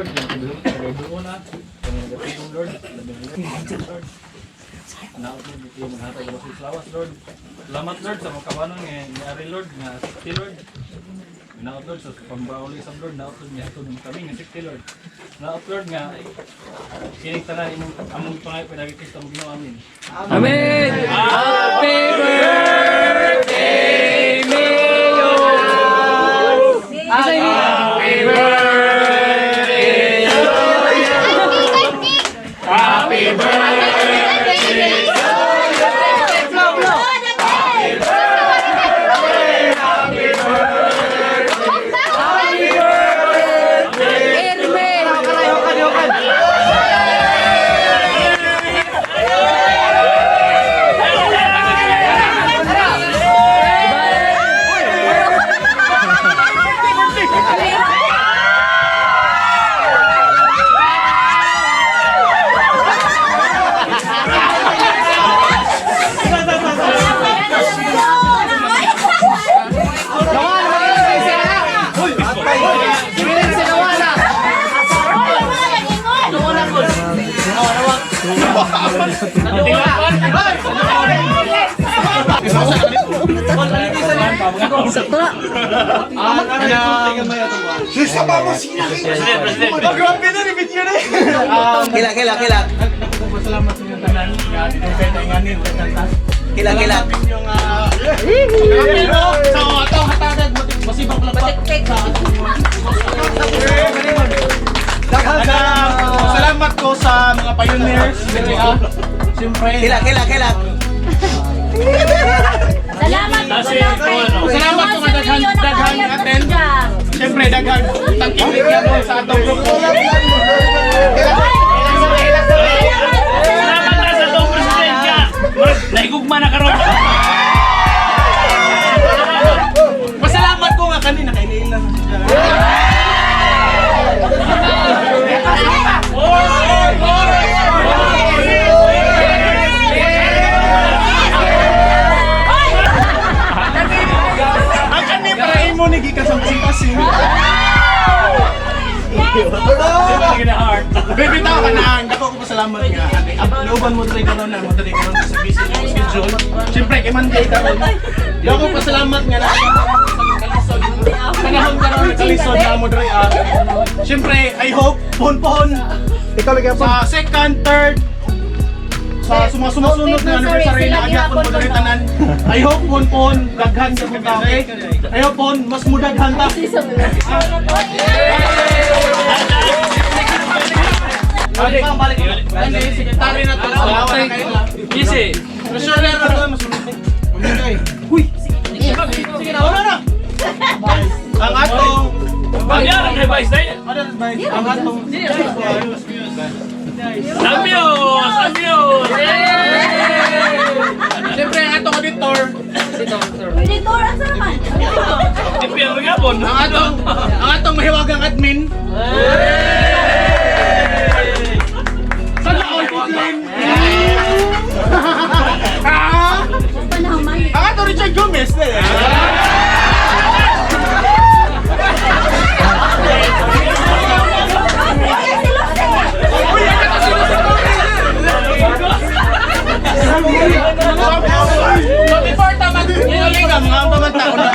Lord, yung doon na, yung Lord, Lord. Naot Lord, ito yung maghatag ng mga salawas Lord. Salamat Lord sa mga kawanon nga ari Lord, nga safety Lord. Naot Lord sa pambauli sa Lord, naot Lord nga ito ng kami nga safety Lord. Naot Lord nga, sining tanan imong among pangay pinagi Kristo ang Ginoo amin. Amen! Happy birthday, Mayo! Happy birthday to you! Happy birthday! Kila. Salamat sa inyong tanan, nga ditong nganin Kila. So, atong hatagad masibang lapat. Salamat ko sa mga pioneers. Siyempre. Kila. Salamat po Salamat ko nga daghan atin. Siyempre, daghan tangkilik yan sa atong grupo. Salamat na sa itong presidensya! Naigugma na karon. Pasalamat ko nga kanina kay Leila na siya. Ang kanina para imo ni gikasang-kasing. Baby tao ka na, dako ko pasalamat nga. Looban mo dali karon na, mo dali karon sa busy schedule. Siyempre kay Monday karon. Dako ko pasalamat nga na. Panahon karon kalisod na mo dali. Siyempre, I hope pohon Ikaw lagi sa second, third sa sumusunod na anniversary na agapon mo dali tanan. I hope pohon daghan ka kita, okay? I hope pohon mas mudaghan ta. Balik. Secretary na to. Salamat na kayo lang. Easy. Treasurer na to. Uy! Sige na, wala na! Ang atong... Pagyan kay Vice Day. Ang atong... Amigos! Siyempre, ang atong auditor. Editor, asa naman? Tipiyang magapon. Ang atong mahiwagang admin. Sana all Putin! Ang atong Richard Gomez. So before tamad, inuling ka mga pamanta ko na.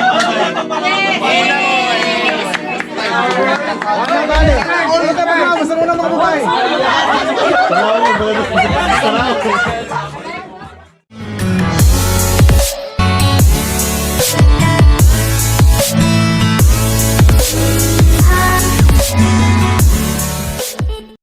Basta mo na mga babae.